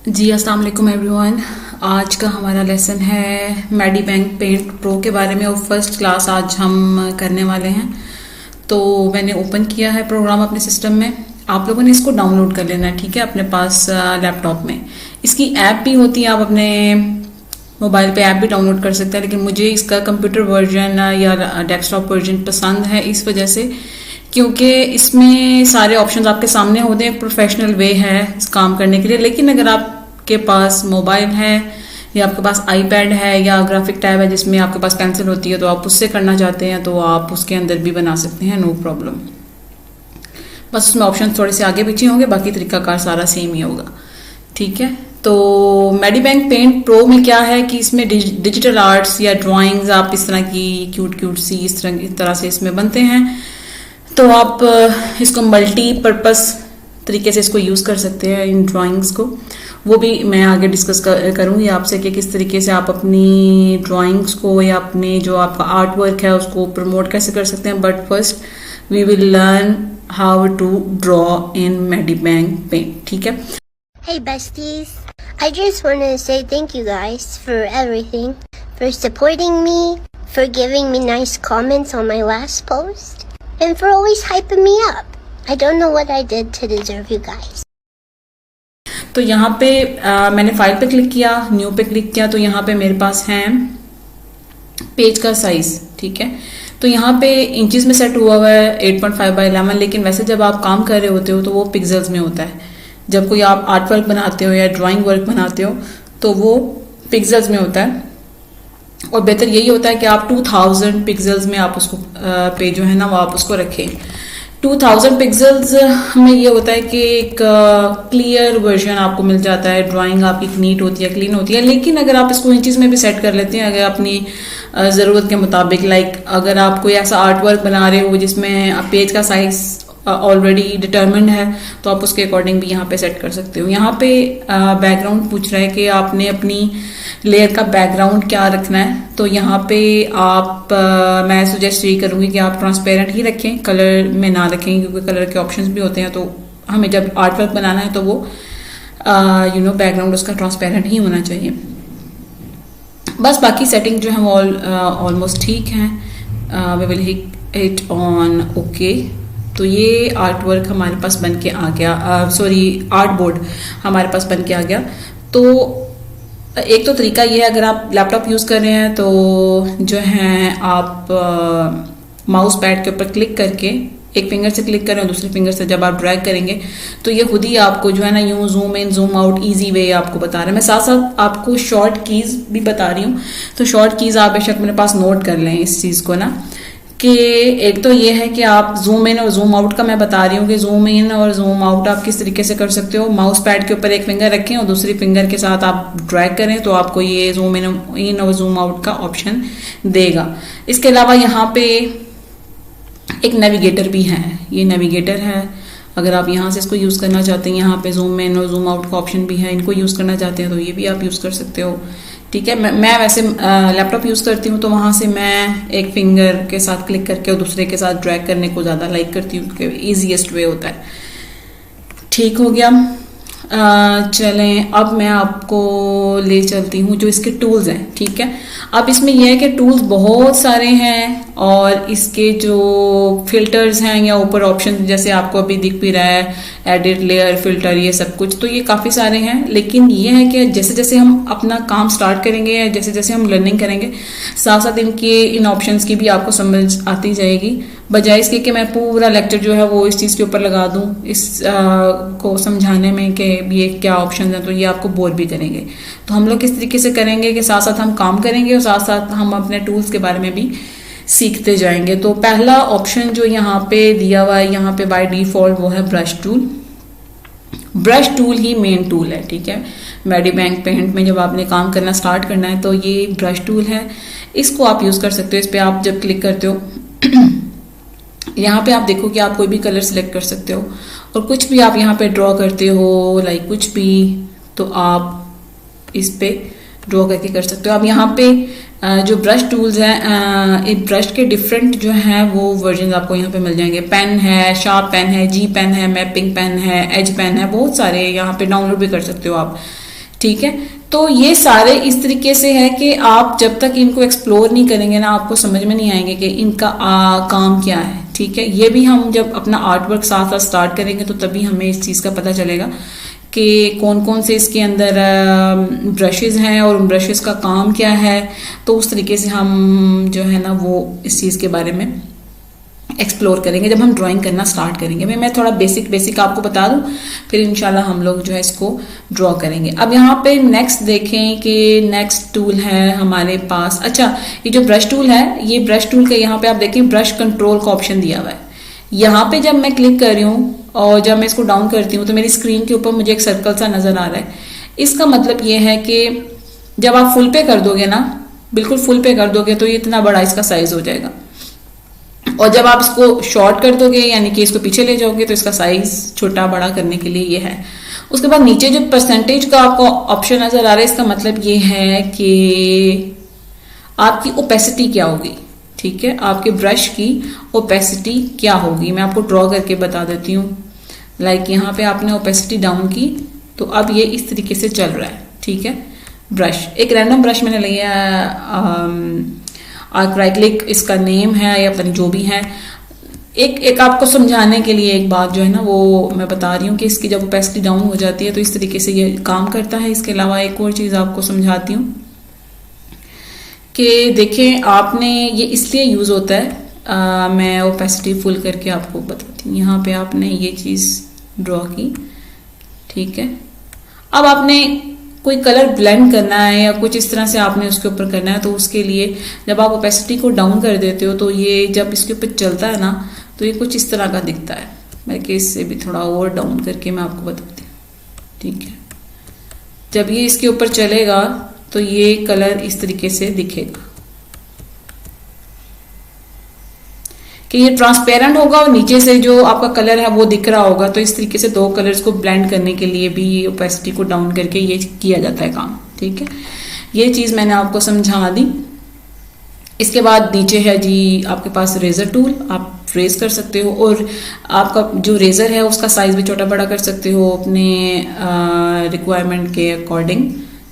जी अस्सलाम वालेकुम एवरीवन। आज का हमारा लेसन है मेडीबैंक पेंट प्रो के बारे में और फर्स्ट क्लास आज हम करने वाले हैं। तो मैंने ओपन किया है प्रोग्राम अपने सिस्टम में। आप लोगों ने इसको डाउनलोड कर लेना है, ठीक है, अपने पास लैपटॉप में। इसकी ऐप भी होती है, आप अपने मोबाइल पे ऐप भी डाउनलोड कर सकते हैं, लेकिन मुझे इसका कंप्यूटर वर्जन या डेस्कटॉप वर्जन पसंद है इस वजह से क्योंकि इसमें सारे ऑप्शंस आपके सामने होते हैं। प्रोफेशनल वे है इस काम करने के लिए। लेकिन अगर आपके पास मोबाइल है या आपके पास आईपैड है या ग्राफिक टैब है जिसमें आपके पास पेंसिल होती है, तो आप उससे करना चाहते हैं तो आप उसके अंदर भी बना सकते हैं, नो प्रॉब्लम। बस उसमें ऑप्शन थोड़े से आगे पीछे होंगे, बाकी तरीकाकार सारा सेम ही होगा, ठीक है। तो मेडीबैंक पेंट प्रो में क्या है कि इसमें डिजिटल आर्ट्स या ड्राइंग्स आप इस तरह की क्यूट क्यूट सी इस तरह से इसमें बनते हैं। तो आप इसको मल्टीपर्पस तरीके से इसको यूज़ कर सकते हैं इन ड्राइंग्स को। वो भी मैं आगे डिस्कस करूँगी आपसे कि किस तरीके से आप अपनी ड्राइंग्स को या अपने जो आपका आर्ट वर्क है उसको प्रमोट कैसे कर सकते हैं। But first we will learn how to draw in MediBang Paint, ठीक है। Hey besties, I just want to say thank you guys for everything, for supporting me, for giving me nice comments on my last post, and for always hyping me up. I don't know what I did to deserve you guys. तो यहाँ पे मैंने file पे click किया, new पे click किया, तो यहाँ पे मेरे पास है पेज का साइज, ठीक है। तो यहाँ पे इंचेस में सेट हुआ हुआ है 8.5/11, लेकिन वैसे जब आप काम कर रहे होते हो तो वो पिक्सल्स में होता है। जब कोई आप आर्ट वर्क बनाते हो या ड्राइंग वर्क बनाते हो तो वो पिक्सल्स में होता है, और बेहतर यही होता है कि आप 2000 पिक्सल्स में आप उसको पे जो है ना वो आप उसको रखें। 2000 पिक्सल्स में ये होता है कि एक क्लियर वर्जन आपको मिल जाता है, ड्राइंग आपकी नीट होती है, क्लीन होती है। लेकिन अगर आप इसको इंचेस में भी सेट कर लेते हैं, अगर अपनी ज़रूरत के मुताबिक, लाइक अगर आप कोई ऐसा आर्ट वर्क बना रहे हो जिसमें पेज का साइज ऑलरेडी डिटर्मिन्ड है, तो आप उसके अकॉर्डिंग भी यहाँ पे सेट कर सकते हो। यहाँ पे बैकग्राउंड पूछ रहा है कि आपने अपनी लेयर का बैकग्राउंड क्या रखना है। तो यहाँ पे आप मैं सजेस्ट यही करूँगी कि आप ट्रांसपेरेंट ही रखें, कलर में ना रखें, क्योंकि कलर के ऑप्शंस भी होते हैं। तो हमें जब आर्ट वर्क बनाना है तो वो बैकग्राउंड उसका ट्रांसपेरेंट ही होना चाहिए। बस बाकी सेटिंग जो है वो ऑलमोस्ट ठीक है। We will hit on okay. तो ये आर्ट वर्क हमारे पास बन के आ गया, आर्ट बोर्ड हमारे पास बन के आ गया। तो एक तो तरीका ये है, अगर आप लैपटॉप यूज़ कर रहे हैं तो जो है आप माउस पैड के ऊपर क्लिक करके एक फिंगर से क्लिक करें और दूसरे फिंगर से जब आप ड्रैग करेंगे तो ये खुद ही आपको जो है ना यूं zoom in zoom out easy way आपको बता रहा है। मैं साथ साथ आपको शॉर्ट कीज़ भी बता रही हूँ, तो शॉर्ट कीज़ आप बेशक मेरे पास नोट कर लें इस चीज़ को ना, कि एक तो ये है कि आप जूम इन और जूम आउट का मैं बता रही हूँ कि जूम इन और जूम आउट आप किस तरीके से कर सकते हो। माउस पैड के ऊपर एक फिंगर रखें और दूसरी फिंगर के साथ आप ड्रैग करें तो आपको ये जूम इन और जूम आउट का ऑप्शन देगा। इसके अलावा यहाँ पे एक नेविगेटर भी है, ये नेविगेटर है। अगर आप यहाँ से इसको यूज़ करना चाहते हैं, यहाँ पे जूम इन और जूम आउट का ऑप्शन भी है, इनको यूज़ करना चाहते हैं तो ये भी आप यूज़ कर सकते हो, ठीक है। मैं वैसे लैपटॉप यूज़ करती हूँ तो वहाँ से मैं एक फिंगर के साथ क्लिक करके और दूसरे के साथ ड्रैग करने को ज़्यादा लाइक करती हूँ क्योंकि ईजीएस्ट वे होता है। ठीक हो गया। चलें अब मैं आपको ले चलती हूँ जो इसके टूल्स हैं, ठीक है। अब इसमें यह है कि टूल्स बहुत सारे हैं और इसके जो फिल्टर्स हैं या ऊपर ऑप्शन जैसे आपको अभी दिख भी रहा है, एडिट, लेयर, फिल्टर, ये सब कुछ, तो ये काफ़ी सारे हैं। लेकिन ये है कि जैसे जैसे हम अपना काम स्टार्ट करेंगे या जैसे जैसे हम लर्निंग करेंगे, साथ साथ इन ऑप्शंस की भी आपको समझ आती जाएगी, बजाय इसके कि मैं पूरा लेक्चर जो है वो इस चीज़ के ऊपर लगा दूं इस को समझाने में कि ये क्या ऑप्शन है, तो ये आपको बोर भी करेंगे। तो हम लोग किस तरीके से करेंगे कि साथ साथ हम काम करेंगे और साथ साथ हम अपने टूल्स के बारे में भी सीखते जाएंगे। तो पहला ऑप्शन जो यहाँ पे दिया हुआ है यहाँ पे बाय डिफॉल्ट वो है ब्रश टूल। ब्रश टूल ही मेन टूल है, ठीक है। मेडीबैंक पेंट में जब आपने काम करना स्टार्ट करना है तो ये ब्रश टूल है, इसको आप यूज़ कर सकते हो। इस पर आप जब क्लिक करते हो यहाँ पे आप देखो कि आप कोई भी कलर सिलेक्ट कर सकते हो और कुछ भी आप यहाँ पे ड्रॉ करते हो, लाइक कुछ भी, तो आप इस पे ड्रॉ करके कर सकते हो। अब यहाँ पे जो ब्रश टूल्स हैं, इस ब्रश के डिफरेंट जो हैं वो वर्जन आपको यहाँ पे मिल जाएंगे। पेन है, शार्प पेन है, जी पेन है, मैपिंग पेन है, एज पेन है, बहुत सारे यहाँ पे डाउनलोड भी कर सकते हो आप। ठीक है। तो ये सारे इस तरीके से है कि आप जब तक इनको एक्सप्लोर नहीं करेंगे ना, आपको समझ में नहीं आएंगे कि इनका काम क्या है। ठीक है, ये भी हम जब अपना आर्ट वर्क साथ साथ स्टार्ट करेंगे तो तभी हमें इस चीज़ का पता चलेगा कि कौन कौन से इसके अंदर ब्रशेस हैं और उन ब्रशेस का काम क्या है। तो उस तरीके से हम जो है ना वो इस चीज़ के बारे में एक्सप्लोर करेंगे जब हम ड्राइंग करना स्टार्ट करेंगे। मैं थोड़ा बेसिक आपको बता दूं, फिर इंशाल्लाह हम लोग जो है इसको ड्रॉ करेंगे। अब यहाँ पे नेक्स्ट देखें कि नेक्स्ट टूल है हमारे पास। अच्छा, ये जो ब्रश टूल है, ये ब्रश टूल का यहाँ पे आप देखें ब्रश कंट्रोल का ऑप्शन दिया हुआ है। यहाँ पे जब मैं क्लिक कर रही हूँ और जब मैं इसको डाउन करती हूँ तो मेरी स्क्रीन के ऊपर मुझे एक सर्कल सा नजर आ रहा है। इसका मतलब ये है कि जब आप फुल पे कर दोगे ना, बिल्कुल फुल पे कर दोगे तो ये इतना बड़ा इसका साइज हो जाएगा, और जब आप इसको शॉर्ट कर दोगे यानी कि इसको पीछे ले जाओगे तो इसका साइज छोटा बड़ा करने के लिए ये है। उसके बाद नीचे जो परसेंटेज का आपको ऑप्शन नजर आ रहा है, इसका मतलब ये है कि आपकी ओपेसिटी क्या होगी। ठीक है, आपके ब्रश की ओपेसिटी क्या होगी, मैं आपको ड्रॉ करके बता देती हूँ। लाइक यहाँ पे आपने ओपेसिटी डाउन की तो अब ये इस तरीके से चल रहा है। ठीक है, ब्रश एक रैंडम ब्रश मैंने लिया, एक्राइलिक इसका नेम है या पता नहीं जो भी है। एक आपको समझाने के लिए एक बात जो है ना वो मैं बता रही हूँ कि इसकी जब ओपेसिटी डाउन हो जाती है तो इस तरीके से ये काम करता है। इसके अलावा एक और चीज़ आपको समझाती हूँ कि देखें आपने ये इसलिए यूज़ होता है, मैं ओपेसिटी फुल करके आपको बताती हूँ। यहाँ पे आपने ये चीज़ ड्रॉ की, ठीक है। अब आपने कोई कलर ब्लेंड करना है या कुछ इस तरह से आपने उसके ऊपर करना है, तो उसके लिए जब आप ओपेसिटी को डाउन कर देते हो तो ये जब इसके ऊपर चलता है ना तो ये कुछ इस तरह का दिखता है। मैं कि इससे भी थोड़ा और डाउन करके मैं आपको बताती हूँ। ठीक है, जब ये इसके ऊपर चलेगा तो ये कलर इस तरीके से दिखेगा कि ये ट्रांसपेरेंट होगा और नीचे से जो आपका कलर है वो दिख रहा होगा। तो इस तरीके से दो कलर्स को ब्लेंड करने के लिए भी ओपेसिटी को डाउन करके ये किया जाता है काम। ठीक है, ये चीज़ मैंने आपको समझा दी। इसके बाद नीचे है जी आपके पास रेजर टूल, आप रेज कर सकते हो और आपका जो रेजर है उसका साइज भी छोटा बड़ा कर सकते हो अपने रिक्वायरमेंट के अकॉर्डिंग,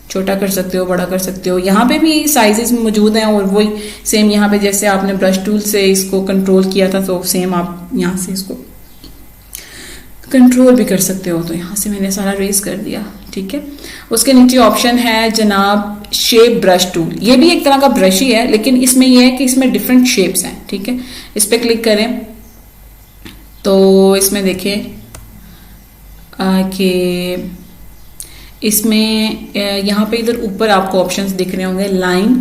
छोटा कर सकते हो बड़ा कर सकते हो। यहाँ पे भी साइजेस मौजूद हैं और वही सेम यहाँ पे जैसे आपने ब्रश टूल से इसको कंट्रोल किया था तो सेम आप यहाँ से इसको कंट्रोल भी कर सकते हो। तो यहाँ से मैंने सारा रेज कर दिया। ठीक है, उसके नीचे ऑप्शन है जनाब शेप ब्रश टूल। ये भी एक तरह का ब्रश ही है लेकिन इसमें यह है कि इसमें डिफरेंट शेप्स हैं। ठीक है, इस पर क्लिक करें तो इसमें देखें कि इसमें यहाँ पे इधर ऊपर आपको ऑप्शंस दिख रहे होंगे, लाइन,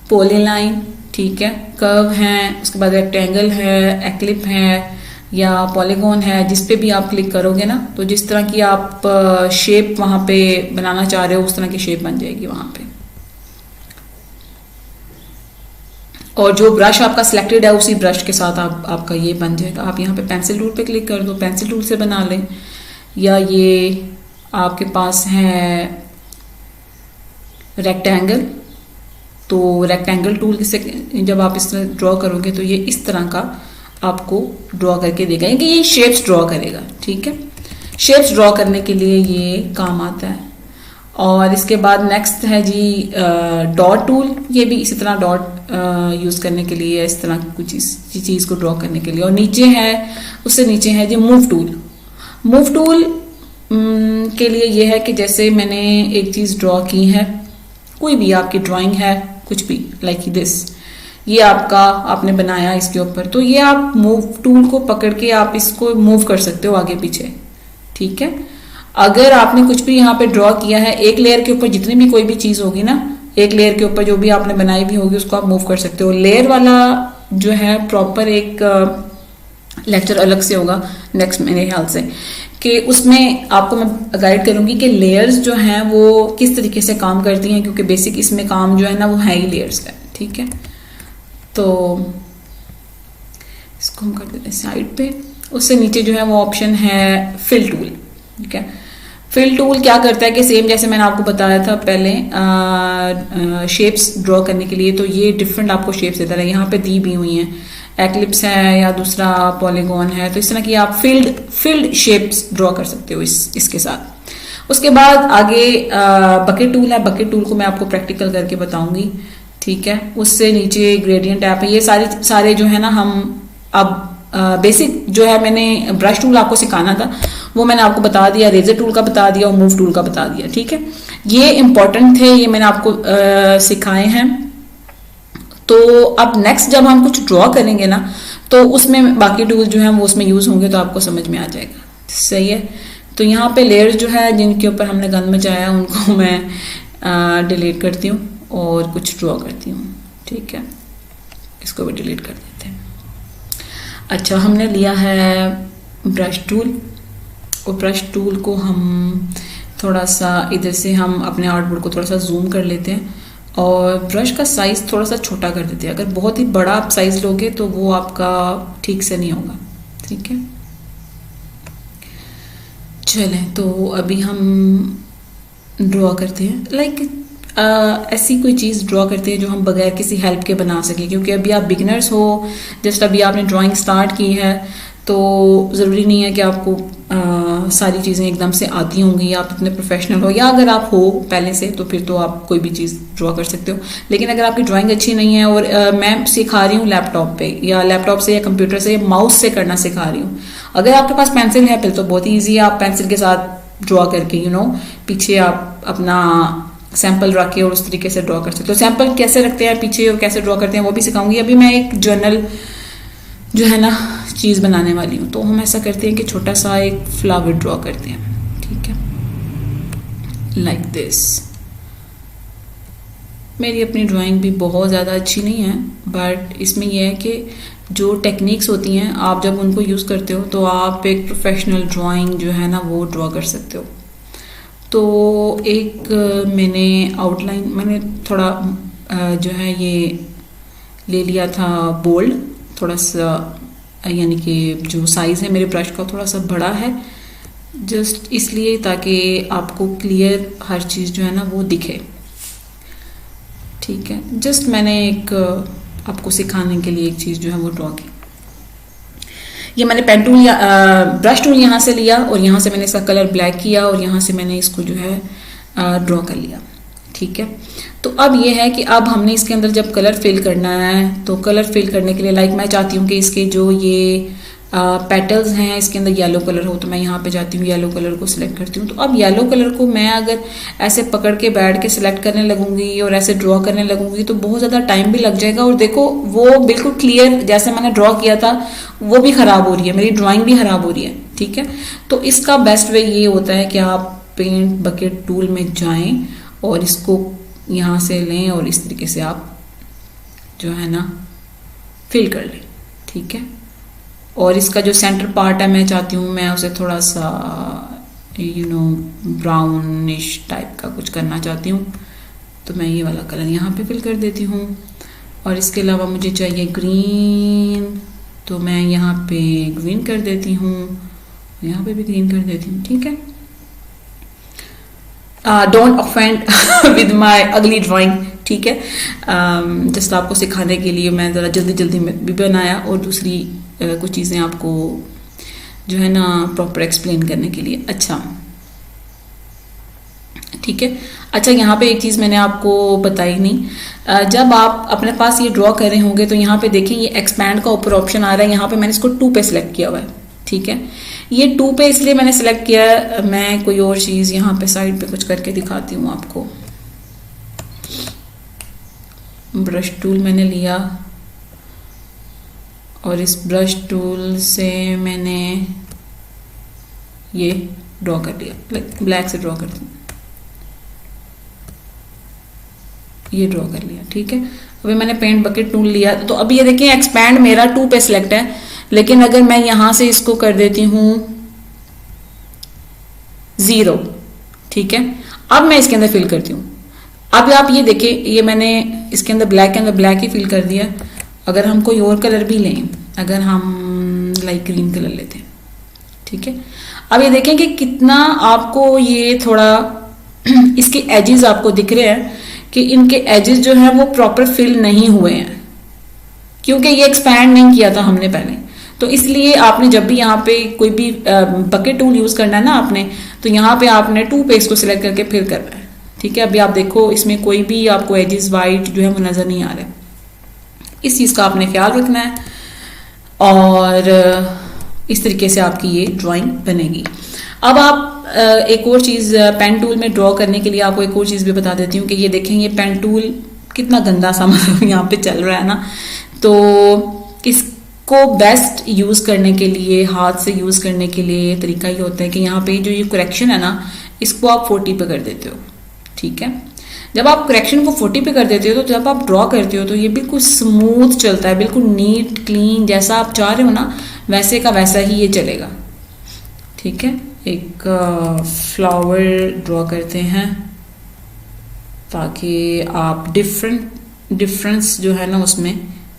पॉलीलाइन, ठीक है, कर्व है, उसके बाद रेक्टेंगल है, एक्लिप है या पॉलीगॉन है। जिस पे भी आप क्लिक करोगे ना तो जिस तरह की आप शेप वहां पे बनाना चाह रहे हो उस तरह की शेप बन जाएगी वहां पे। और जो ब्रश आपका सिलेक्टेड है उसी ब्रश के साथ आपका ये बन जाएगा। आप यहाँ पे पेंसिल टूल पे क्लिक कर दो, पेंसिल टूल से बना लें, या ये आपके पास है रेक्टेंगल, तो रेक्टेंगल टूल से जब आप इस तरह ड्रॉ करोगे तो ये इस तरह का आपको ड्रॉ करके देगा, कि ये शेप्स ड्रॉ करेगा। ठीक है, शेप्स ड्रॉ करने के लिए ये काम आता है। और इसके बाद नेक्स्ट है जी डॉट टूल। ये भी इसी तरह डॉट यूज करने के लिए, इस तरह कुछ चीज को ड्रॉ करने के लिए। और नीचे है, उससे नीचे है जी मूव टूल। मूव टूल के लिए ये है कि जैसे मैंने एक चीज ड्रॉ की है, कोई भी आपकी ड्राइंग है कुछ भी लाइक दिस, ये आपने बनाया इसके ऊपर, तो ये आप मूव टूल को पकड़ के आप इसको मूव कर सकते हो आगे पीछे। ठीक है, अगर आपने कुछ भी यहाँ पे ड्रॉ किया है, एक लेयर के ऊपर जितनी भी कोई भी चीज होगी ना, एक लेयर के ऊपर जो भी आपने बनाई भी होगी उसको आप मूव कर सकते हो। लेयर वाला जो है प्रॉपर एक लेक्चर अलग से होगा नेक्स्ट मेरे ख्याल से, कि उसमें आपको मैं गाइड करूंगी कि लेयर्स जो हैं वो किस तरीके से काम करती हैं, क्योंकि बेसिक इसमें काम जो है ना वो है ही लेयर्स का। ठीक है, तो इसको हम कर देते हैं साइड पे। उससे नीचे जो है वो ऑप्शन है फिल टूल। ठीक है, फिल टूल क्या करता है कि सेम जैसे मैंने आपको बताया था पहले शेप्स ड्रॉ करने के लिए, तो ये डिफरेंट आपको शेप्स देता है। यहाँ पे दी भी हुई हैं, एक्लिप्स है या दूसरा पॉलीगॉन है, तो इस तरह की आप फिल्ड शेप्स ड्रॉ कर सकते हो इसके साथ। उसके बाद आगे बकेट टूल है, बकेट टूल को मैं आपको प्रैक्टिकल करके बताऊंगी, ठीक है। उससे नीचे ग्रेडियंट ऐप है, ये सारे जो है ना हम अब बेसिक जो है मैंने ब्रश टूल आपको सिखाना था वो मैंने आपको बता दिया, रेजर टूल का बता दिया और मूव टूल का बता दिया, ठीक है। ये इंपॉर्टेंट थे, ये मैंने आपको सिखाए हैं। तो अब नेक्स्ट जब हम कुछ ड्रॉ करेंगे ना तो उसमें बाकी टूल जो है वो उसमें यूज होंगे तो आपको समझ में आ जाएगा, सही है। तो यहाँ पे लेयर्स जो है जिनके ऊपर हमने गंद मचाया उनको मैं डिलीट करती हूँ और कुछ ड्रॉ करती हूँ, ठीक है। इसको भी डिलीट कर देते हैं। अच्छा, हमने लिया है ब्रश टूल और ब्रश टूल को हम थोड़ा सा इधर से हम अपने आर्टबोर्ड को थोड़ा सा जूम कर लेते हैं और ब्रश का साइज थोड़ा सा छोटा कर देते हैं। अगर बहुत ही बड़ा आप साइज लोगे तो वो आपका ठीक से नहीं होगा, ठीक है। चलें, तो अभी हम ड्रॉ करते हैं, ऐसी कोई चीज़ ड्रॉ करते हैं जो हम बगैर किसी हेल्प के बना सकें, क्योंकि अभी आप बिगिनर्स हो, जस्ट अभी आपने ड्राइंग स्टार्ट की है, तो ज़रूरी नहीं है कि आपको सारी चीज़ें एकदम से आती होंगी या आप इतने प्रोफेशनल हो, या अगर आप हो पहले से तो फिर तो आप कोई भी चीज़ ड्रॉ कर सकते हो। लेकिन अगर आपकी ड्राइंग अच्छी नहीं है और मैं सिखा रही हूँ लैपटॉप पे या लैपटॉप से या कंप्यूटर से या माउस से करना सिखा रही हूँ, अगर आपके पास पेंसिल है फिर तो बहुत ईजी है, आप पेंसिल के साथ ड्रॉ करके पीछे आप अपना सैंपल रख के और उस तरीके से ड्रॉ कर सकते हो। सैंपल कैसे रखते हैं पीछे और कैसे ड्रॉ करते हैं वो भी सिखाऊंगी। अभी मैं एक जर्नल जो है ना चीज़ बनाने वाली हूँ, तो हम ऐसा करते हैं कि छोटा सा एक फ्लावर ड्रॉ करते हैं, ठीक है, लाइक दिस। मेरी अपनी ड्राइंग भी बहुत ज़्यादा अच्छी नहीं है, बट इसमें यह है कि जो टेक्निक्स होती हैं आप जब उनको यूज़ करते हो तो आप एक प्रोफेशनल ड्राइंग जो है ना वो ड्रॉ कर सकते हो। तो एक मैंने आउटलाइन मैंने थोड़ा जो है ये ले लिया था बोल्ड, थोड़ा सा यानी कि जो साइज़ है मेरे ब्रश का थोड़ा सा बड़ा है, जस्ट इसलिए ताकि आपको क्लियर हर चीज़ जो है ना वो दिखे, ठीक है। जस्ट मैंने एक आपको सिखाने के लिए एक चीज़ जो है वो ड्रॉ की। ये मैंने पेन टूल या ब्रश टूल यहाँ से लिया और यहाँ से मैंने इसका कलर ब्लैक किया और यहाँ से मैंने इसको जो है ड्रॉ कर लिया, ठीक है। तो अब ये है कि अब हमने इसके अंदर जब कलर फिल करना है तो कलर फिल करने के लिए मैं चाहती हूँ कि इसके जो ये पेटल्स हैं इसके अंदर येलो कलर हो, तो मैं यहाँ पे जाती हूँ येलो कलर को सिलेक्ट करती हूँ। तो अब येलो कलर को मैं अगर ऐसे पकड़ के बैठ के सिलेक्ट करने लगूंगी और ऐसे ड्रॉ करने लगूंगी तो बहुत ज़्यादा टाइम भी लग जाएगा, और देखो वो बिल्कुल क्लियर जैसे मैंने ड्रॉ किया था वो भी ख़राब हो रही है, मेरी ड्रॉइंग भी ख़राब हो रही है, ठीक है। तो इसका बेस्ट वे ये होता है कि आप पेंट बकेट टूल में जाएं और इसको यहाँ से लें और इस तरीके से आप जो है ना फिल कर लें, ठीक है। और इसका जो सेंटर पार्ट है मैं चाहती हूँ मैं उसे थोड़ा सा ब्राउनिश टाइप का कुछ करना चाहती हूँ, तो मैं ये वाला कलर यहाँ पे फिल कर देती हूँ। और इसके अलावा मुझे चाहिए ग्रीन, तो मैं यहाँ पे ग्रीन कर देती हूँ, यहाँ पे भी ग्रीन कर देती हूँ, ठीक है। डोंट ऑफेंड विद माय अगली ड्राइंग, ठीक है। जस्ट आपको सिखाने के लिए मैं ज़रा जल्दी में भी बनाया और दूसरी कुछ चीज़ें आपको जो है ना प्रॉपर एक्सप्लेन करने के लिए। अच्छा, ठीक है। अच्छा, यहाँ पे एक चीज़ मैंने आपको बताई नहीं, जब आप अपने पास ये ड्रॉ कर रहे होंगे तो यहाँ पे देखिए ये एक्सपैंड का ऊपर ऑप्शन आ रहा है, यहाँ पे मैंने इसको 2 पे सिलेक्ट किया हुआ है, ठीक है। ये 2 पे इसलिए मैंने सिलेक्ट किया है, मैं कोई और चीज़ यहाँ पे साइड पे कुछ करके दिखाती हूँ आपको। ब्रश टूल मैंने लिया और इस ब्रश टूल से मैंने ये ड्रॉ कर लिया, ब्लैक से ड्रॉ करती हूँ, ये ड्रॉ कर लिया, ठीक है। अभी मैंने पेंट बकेट टूल लिया, तो अभी ये देखिए एक्सपैंड मेरा 2 पे सिलेक्ट है, लेकिन अगर मैं यहां से इसको कर देती हूँ 0, ठीक है। अब मैं इसके अंदर फिल करती हूँ। अब आप ये देखिए ये मैंने इसके अंदर ब्लैक के अंदर ब्लैक ही फिल कर दिया। अगर हम कोई और कलर भी लें, अगर हम लाइट ग्रीन कलर लेते हैं, ठीक है। अब ये देखें कि कितना आपको ये थोड़ा इसके एजेस आपको दिख रहे हैं कि इनके एजेस जो हैं वो प्रॉपर फिल नहीं हुए हैं, क्योंकि ये एक्सपैंड नहीं किया था हमने पहले। तो इसलिए आपने जब भी यहाँ पे कोई भी बकेट टूल यूज करना है ना आपने, तो यहाँ पे आपने टू पेज को सिलेक्ट करके फिर करना है। ठीक है, अभी आप देखो इसमें कोई भी आपको एजेस वाइट जो है वो नजर नहीं आ रहा है। इस चीज का आपने ख्याल रखना है और इस तरीके से आपकी ये ड्राइंग बनेगी। अब आप एक और चीज पेन टूल में ड्रॉ करने के लिए आपको एक और चीज भी बता देती हूँ कि ये देखें ये पेन टूल कितना गंदा सा मतलब यहाँ पे चल रहा है ना। तो इसको बेस्ट यूज करने के लिए, हाथ से यूज करने के लिए तरीका ये होता है कि यहाँ पे जो ये करेक्शन है ना, इसको आप 40 पे कर देते हो। ठीक है, जब आप करेक्शन को 40 पे कर देते हो तो जब आप ड्रॉ करते हो तो ये बिल्कुल स्मूथ चलता है, बिल्कुल नीट क्लीन, जैसा आप चाह रहे हो ना वैसे का वैसा ही ये चलेगा। ठीक है, एक फ्लावर ड्रॉ करते हैं ताकि आप डिफरेंस जो है ना उसमें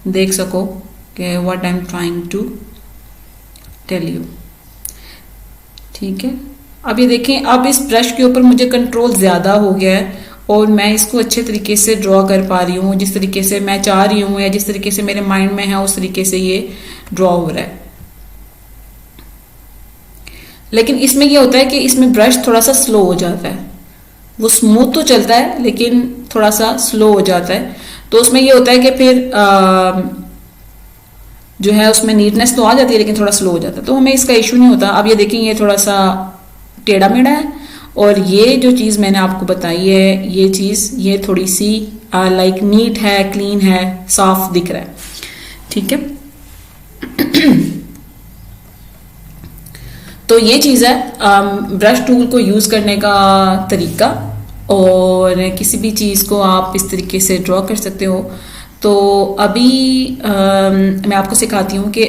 देख सको कि what I am trying to tell you. ठीक है, अब ये देखें, अब इस ब्रश के ऊपर मुझे कंट्रोल ज्यादा हो गया है और मैं इसको अच्छे तरीके से ड्रॉ कर पा रही हूँ, जिस तरीके से मैं चाह रही हूँ या जिस तरीके से मेरे माइंड में है उस तरीके से ये ड्रॉ हो रहा है। लेकिन इसमें ये होता है कि इसमें ब्रश थोड़ा सा स्लो हो जाता है, वो स्मूथ तो चलता है लेकिन थोड़ा सा स्लो हो जाता है। तो उसमें ये होता है कि फिर जो है उसमें नीटनेस तो आ जाती है लेकिन थोड़ा स्लो हो जाता है, तो हमें इसका इशू नहीं होता। अब ये देखें ये थोड़ा सा टेढ़ा मेढ़ा है और ये जो चीज मैंने आपको बताई है ये चीज ये थोड़ी सी लाइक नीट है, क्लीन है, साफ दिख रहा है। ठीक है, तो ये चीज है ब्रश टूल को यूज करने का तरीका, और किसी भी चीज को आप इस तरीके से ड्रॉ कर सकते हो। तो अभी मैं आपको सिखाती हूँ कि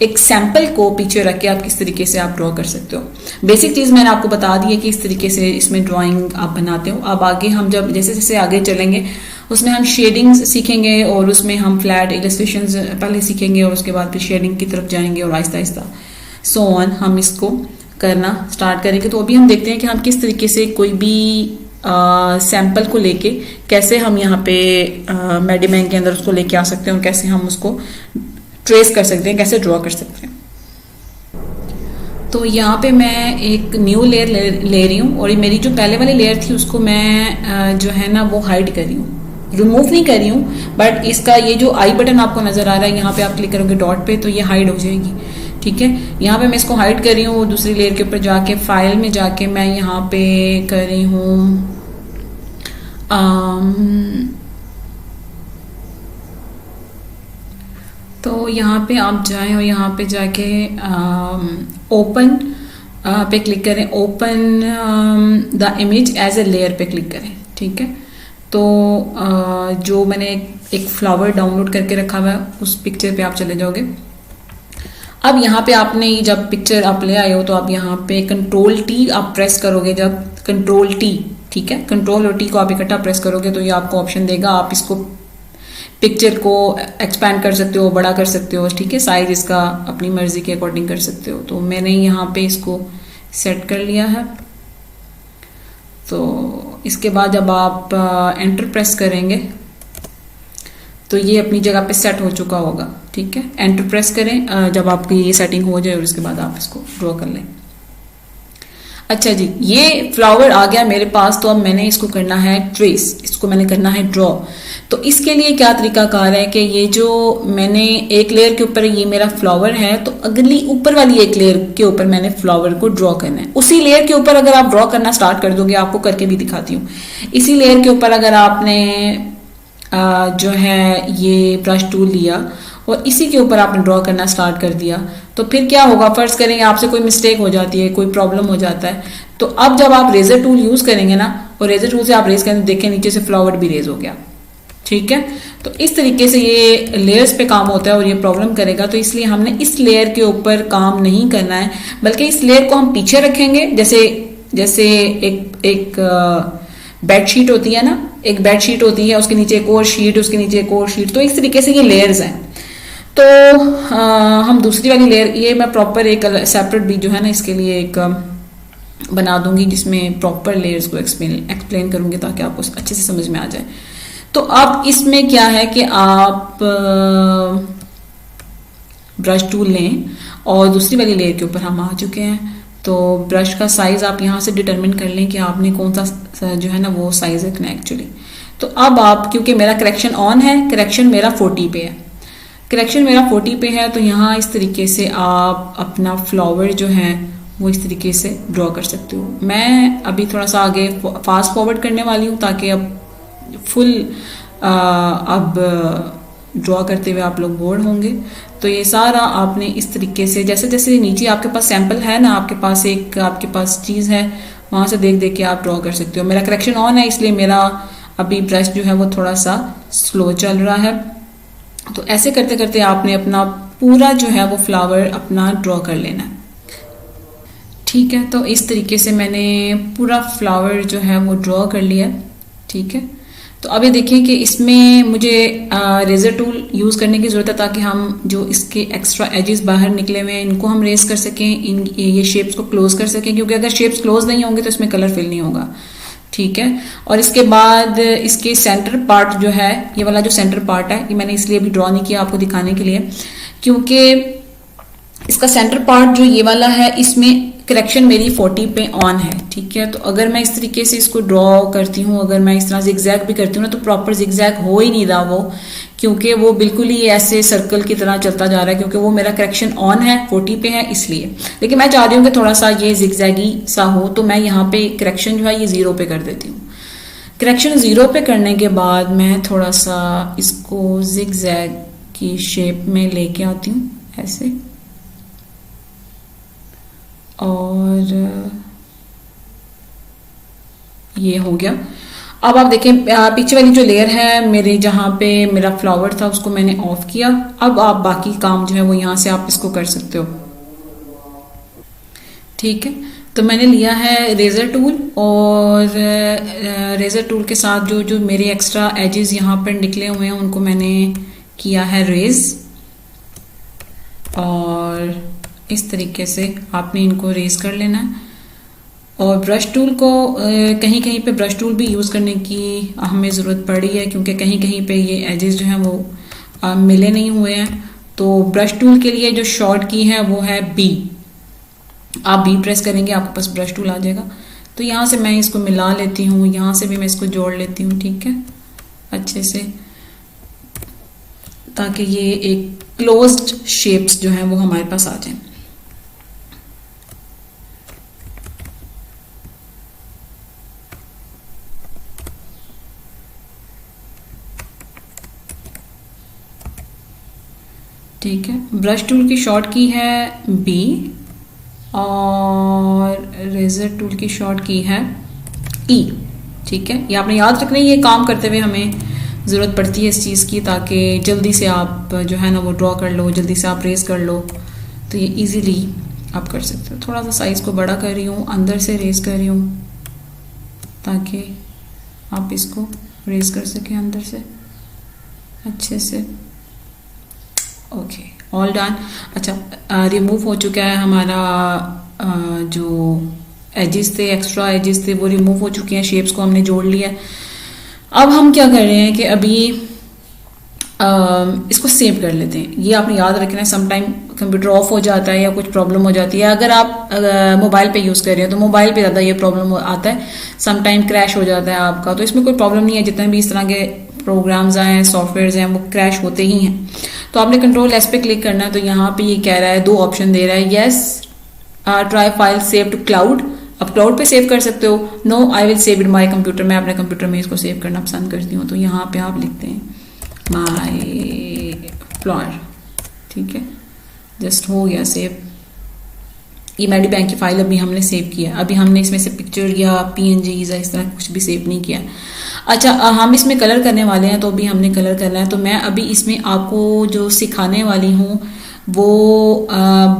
एक सैंपल को पीछे रख के आप किस तरीके से आप ड्रॉ कर सकते हो। बेसिक चीज मैंने आपको बता दी है कि इस तरीके से इसमें ड्राइंग आप बनाते हो। अब आगे हम जब जैसे जैसे आगे चलेंगे उसमें हम शेडिंग्स सीखेंगे और उसमें हम फ्लैट इलस्ट्रेशंस पहले सीखेंगे और उसके बाद फिर शेडिंग की तरफ जाएंगे और आहिस्ता आहिस्ता सो ऑन हम इसको करना स्टार्ट करेंगे। तो अभी हम देखते हैं कि हम किस तरीके से कोई भी सैंपल को लेके कैसे हम यहाँ पे मेडिमैन के अंदर उसको लेके आ सकते हैं और कैसे हम उसको ट्रेस कर सकते हैं, कैसे ड्रॉ कर सकते हैं। तो यहाँ पे मैं एक न्यू लेयर ले रही हूँ और मेरी जो पहले वाली लेयर थी उसको मैं जो है ना वो हाइड कर रही हूँ, रिमूव नहीं कर रही हूँ, बट इसका ये जो आई बटन आपको नजर आ रहा है यहाँ पे आप क्लिक करोगे डॉट पे तो ये हाइड हो जाएगी। ठीक है, यहाँ पे मैं इसको हाइड कर रही हूँ। दूसरी लेयर के ऊपर जाके फाइल में जाके मैं यहाँ पे कर रही हूँ तो यहाँ पे आप जाएं और यहाँ पे जाके ओपन पे क्लिक करें, open the image as a layer पे क्लिक करें। ठीक है, तो जो मैंने एक फ्लावर डाउनलोड करके रखा हुआ है उस पिक्चर पे आप चले जाओगे। अब यहाँ पे आपने जब पिक्चर आप ले आए हो तो आप यहाँ पे कंट्रोल टी आप प्रेस करोगे, जब कंट्रोल टी, ठीक है, कंट्रोल और टी को आप इकट्ठा प्रेस करोगे तो ये आपको ऑप्शन देगा, आप इसको पिक्चर को एक्सपैंड कर सकते हो, बड़ा कर सकते हो। ठीक है, साइज इसका अपनी मर्जी के अकॉर्डिंग कर सकते हो। तो मैंने यहाँ पे इसको सेट कर लिया है। तो इसके बाद जब आप एंटर प्रेस करेंगे तो ये अपनी जगह पे सेट हो चुका होगा। ठीक है, एंटर प्रेस करें जब आपकी ये सेटिंग हो जाए और उसके बाद आप इसको ड्रॉ कर लें। अच्छा जी, ये फ्लावर आ गया मेरे पास, तो अब मैंने इसको करना है ट्रेस, इसको मैंने करना है ड्रॉ। तो इसके लिए क्या तरीकाकार है कि ये जो मैंने एक लेयर के ऊपर ये मेरा फ्लावर है, तो अगली ऊपर वाली एक लेयर के ऊपर मैंने फ्लावर को ड्रॉ करना है। उसी लेयर के ऊपर अगर आप ड्रॉ करना स्टार्ट कर दोगे, आपको करके भी दिखाती हूँ, इसी लेयर के ऊपर अगर आपने जो है ये ब्रश टूल लिया और इसी के ऊपर आपने ड्रॉ करना स्टार्ट कर दिया, तो फिर क्या होगा, फर्ज करेंगे आपसे कोई मिस्टेक हो जाती है, कोई प्रॉब्लम हो जाता है, तो अब जब आप रेजर टूल यूज करेंगे ना और रेजर टूल से आप रेज करेंगे, देखें नीचे से फ्लावर भी रेज हो गया। ठीक है, तो इस तरीके से ये लेयर्स पे काम होता है और ये प्रॉब्लम करेगा। तो इसलिए हमने इस लेयर के ऊपर काम नहीं करना है, बल्कि इस लेयर को हम पीछे रखेंगे। जैसे एक बेडशीट होती है ना, एक बेडशीट होती है, उसके नीचे एक और शीट, उसके नीचे एक और शीट, तो इस तरीके से ये लेयर्स हैं। तो हम दूसरी वाली लेयर, ये मैं प्रॉपर एक सेपरेट भी जो है ना इसके लिए एक बना दूंगी जिसमें प्रॉपर लेयर्स को एक्सप्लेन करूंगी ताकि आपको अच्छे से समझ में आ जाए। तो अब इसमें क्या है कि आप ब्रश टूल लें और दूसरी वाली लेयर के ऊपर हम आ चुके हैं। तो ब्रश का साइज आप यहाँ से डिटरमिन कर लें कि आपने कौन सा जो है ना वो साइज रखना है एक्चुअली। तो अब आप, क्योंकि मेरा करेक्शन ऑन है, करेक्शन मेरा 40 पे है, करेक्शन मेरा 40 पे है, तो यहाँ इस तरीके से आप अपना फ्लावर जो है वो इस तरीके से ड्रॉ कर सकते हो। मैं अभी थोड़ा सा आगे फास्ट फॉरवर्ड करने वाली हूँ ताकि अब फुल अब ड्रॉ करते हुए आप लोग बोर होंगे। तो ये सारा आपने इस तरीके से, जैसे जैसे नीचे आपके पास सैंपल है ना, आपके पास चीज़ है, वहाँ से देख देख के आप ड्रॉ कर सकते हो। मेरा करेक्शन ऑन है इसलिए मेरा अभी ब्रश जो है वो थोड़ा सा स्लो चल रहा है। तो ऐसे करते करते आपने अपना पूरा जो है वो फ्लावर अपना ड्रॉ कर लेना है। ठीक है, तो इस तरीके से मैंने पूरा फ्लावर जो है वो ड्रॉ कर लिया। ठीक है, तो अब ये देखें कि इसमें मुझे रेजर टूल यूज़ करने की ज़रूरत है ताकि हम जो इसके एक्स्ट्रा एजेस बाहर निकले हुए हैं इनको हम रेस कर सकें, ये शेप्स को क्लोज कर सकें, क्योंकि अगर शेप्स क्लोज नहीं होंगे तो इसमें कलर फिल नहीं होगा। ठीक है, और इसके बाद इसके सेंटर पार्ट जो है, ये वाला जो सेंटर पार्ट है, ये मैंने इसलिए भी ड्रॉ नहीं किया आपको दिखाने के लिए, क्योंकि इसका सेंटर पार्ट जो ये वाला है इसमें करेक्शन मेरी 40 पे ऑन है। ठीक है, तो अगर मैं इस तरीके से इसको ड्रॉ करती हूँ, अगर मैं इस तरह जिगजैग भी करती हूँ ना, तो प्रॉपर जिगजैग हो ही नहीं रहा वो, क्योंकि वो बिल्कुल ही ऐसे सर्कल की तरह चलता जा रहा है, क्योंकि वो मेरा करेक्शन ऑन है, 40 पे है इसलिए। लेकिन मैं चाह रही हूँ कि थोड़ा सा ये जिगजैगी सा हो, तो मैं यहाँ पे करेक्शन जो है ये 0 पे कर देती हूँ। करेक्शन 0 पे करने के बाद मैं थोड़ा सा इसको जिगजैग की शेप में लेके आती हूँ ऐसे, और ये हो गया। अब आप देखें पीछे वाली जो लेयर है मेरे, जहां पे मेरा फ्लावर था उसको मैंने ऑफ किया। अब आप बाकी काम जो है वो यहां से आप इसको कर सकते हो। ठीक है, तो मैंने लिया है रेजर टूल, और रेजर टूल के साथ जो जो मेरे एक्स्ट्रा एजेस यहाँ पर निकले हुए हैं उनको मैंने किया है रेज, और इस तरीके से आपने इनको रेज कर लेना है। और ब्रश टूल को कहीं कहीं पे ब्रश टूल भी यूज़ करने की हमें ज़रूरत पड़ी है, क्योंकि कहीं कहीं पे ये एजेस जो हैं वो मिले नहीं हुए हैं। तो ब्रश टूल के लिए जो शॉर्ट की है वो है बी। आप बी प्रेस करेंगे आपके पास ब्रश टूल आ जाएगा। तो यहाँ से मैं इसको मिला लेती हूँ, यहाँ से भी मैं इसको जोड़ लेती हूँ। ठीक है, अच्छे से, ताकि ये एक क्लोज्ड शेप्स जो हैं वो हमारे पास आ जाएं। ठीक है, ब्रश टूल की शॉर्ट की है बी, और रेजर टूल की शॉर्ट की है ई। ठीक है, ये आपने याद रखना है, ये काम करते हुए हमें ज़रूरत पड़ती है इस चीज़ की, ताकि जल्दी से आप जो है ना वो ड्रॉ कर लो, जल्दी से आप रेस कर लो, तो ये इजीली आप कर सकते हो। थोड़ा सा साइज़ को बड़ा कर रही हूँ, अंदर से रेस कर रही हूँ ताकि आप इसको रेस कर सकें अंदर से अच्छे से। Okay, all done. अच्छा, रिमूव हो चुका है हमारा जो एजेस थे, एक्स्ट्रा एजेस थे वो रिमूव हो चुके हैं, शेप्स को हमने जोड़ लिया। अब हम क्या कर रहे हैं कि अभी इसको सेव कर लेते हैं। ये आपने याद रखना है, समटाइम कंप्यूटर ऑफ हो जाता है या कुछ प्रॉब्लम हो जाती है। अगर आप मोबाइल पे यूज़ कर रहे हो तो मोबाइल पे ज़्यादा ये प्रॉब्लम आता है, समटाइम क्रैश हो जाता है आपका। तो इसमें कोई प्रॉब्लम नहीं है, जितने भी इस तरह के प्रोग्राम्स आए हैं, सॉफ्टवेयर हैं, वो क्रैश होते ही हैं। तो आपने कंट्रोल एस पे क्लिक करना है। तो यहाँ पे ये कह रहा है, 2 ऑप्शन दे रहा है, yes try file save to cloud. अब क्लाउड पे सेव कर सकते हो, no I will save it my computer, मैं अपने कंप्यूटर में इसको सेव करना पसंद करती हूँ। तो यहाँ पे आप लिखते हैं माई फ्लावर। ठीक है, जस्ट हो गया सेव। ये मेडी बैंक की फाइल अभी हमने सेव किया, अभी हमने इसमें से पिक्चर या PNG या इस तरह कुछ भी सेव नहीं किया। अच्छा, हम इसमें कलर करने वाले हैं, तो अभी हमने कलर करना है। तो मैं अभी इसमें आपको जो सिखाने वाली हूँ वो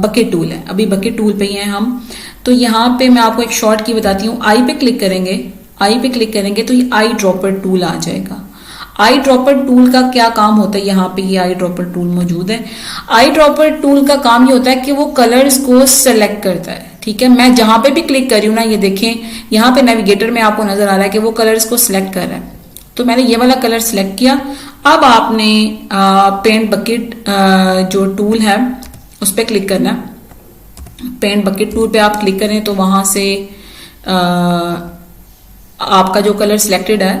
बकेट टूल है। अभी बकेट टूल पे ही हैं हम। तो यहाँ पे मैं आपको एक शॉर्ट की बताती हूँ। आई पे क्लिक करेंगे, आई पे क्लिक करेंगे तो ये आई ड्रॉपर टूल आ जाएगा। आई ड्रॉपर टूल का क्या काम होता है, यहाँ पे ये आई ड्रॉपर टूल मौजूद है। आई ड्रॉपर टूल का काम ये होता है कि वो कलर्स को सेलेक्ट करता है। ठीक है, मैं जहां पे भी क्लिक कर रही हूँ ना, ये देखें यहाँ पे नेविगेटर में आपको नजर आ रहा है कि वो कलर्स को सिलेक्ट कर रहा है। तो मैंने ये वाला कलर सिलेक्ट किया। अब आपने पेंट बकेट जो टूल है उस पर क्लिक करना है। पेंट बकेट टूल पे आप क्लिक करें तो वहां से आपका जो कलर सिलेक्टेड है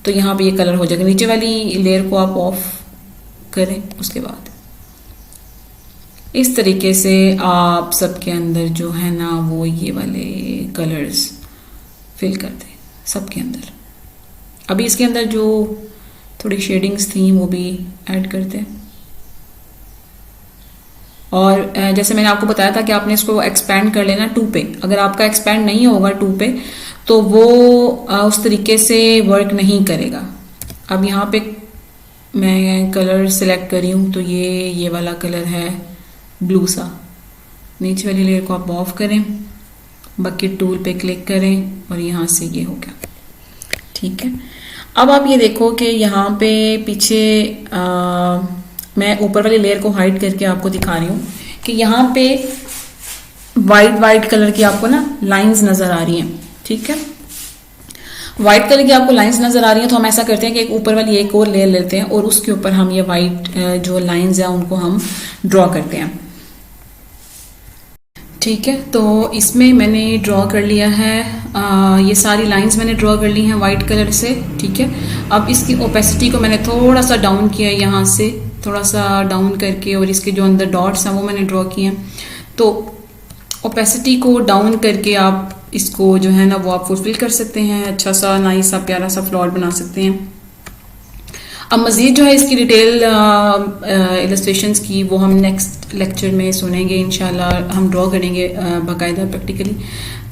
तो यहाँ पे ये कलर हो जाएगा। नीचे वाली लेयर को आप ऑफ करें, उसके बाद इस तरीके से आप सबके अंदर जो है ना वो ये वाले कलर्स फिल कर दें सबके अंदर। अभी इसके अंदर जो थोड़ी शेडिंग्स थी वो भी ऐड करते हैं। और जैसे मैंने आपको बताया था कि आपने इसको एक्सपैंड कर लेना 2 पे। अगर आपका एक्सपैंड नहीं होगा 2 पे तो वो उस तरीके से वर्क नहीं करेगा। अब यहाँ पे मैं कलर सिलेक्ट करी हूँ तो ये वाला कलर है ब्लू सा। नीचे वाली लेयर को आप ऑफ करें, बकेट टूल पे क्लिक करें और यहाँ से ये हो गया, ठीक है। अब आप ये देखो कि यहाँ पे पीछे मैं ऊपर वाली लेयर को हाइड करके आपको दिखा रही हूँ कि यहाँ पे वाइट कलर की आपको ना लाइंस नजर आ रही हैं, ठीक है। व्हाइट कलर की आपको लाइंस नजर आ रही हैं तो हम ऐसा करते हैं कि एक ऊपर वाली एक और लेयर लेते हैं और उसके ऊपर हम ये वाइट जो लाइंस हैं उनको हम ड्रॉ करते हैं, ठीक है। तो इसमें मैंने ड्रॉ कर लिया है, ये सारी लाइंस मैंने ड्रॉ कर ली हैं वाइट कलर से, ठीक है। अब इसकी ओपेसिटी को मैंने थोड़ा सा डाउन किया है, यहाँ से थोड़ा सा डाउन करके, और इसके जो अंदर डॉट्स हैं वो मैंने ड्रॉ किए हैं। तो ओपेसिटी को डाउन करके आप इसको जो है ना वो आप फुलफिल कर सकते हैं, अच्छा सा नाइस सा प्यारा सा फ्लावर बना सकते हैं। अब मज़ीद जो है इसकी डिटेल इलस्ट्रेशंस की वो हम नेक्स्ट लेक्चर में सुनेंगे इंशाल्लाह, हम ड्रॉ करेंगे बाकायदा प्रैक्टिकली।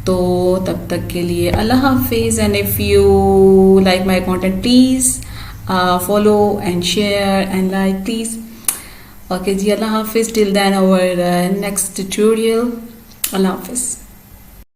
तो तब तक के लिए अल्लाह हाफिज़। And if you like my content please follow and share and like please. Okay ji, अल्लाह हाफिज़। Till then our next tutorial, अल्लाह हाफिज़।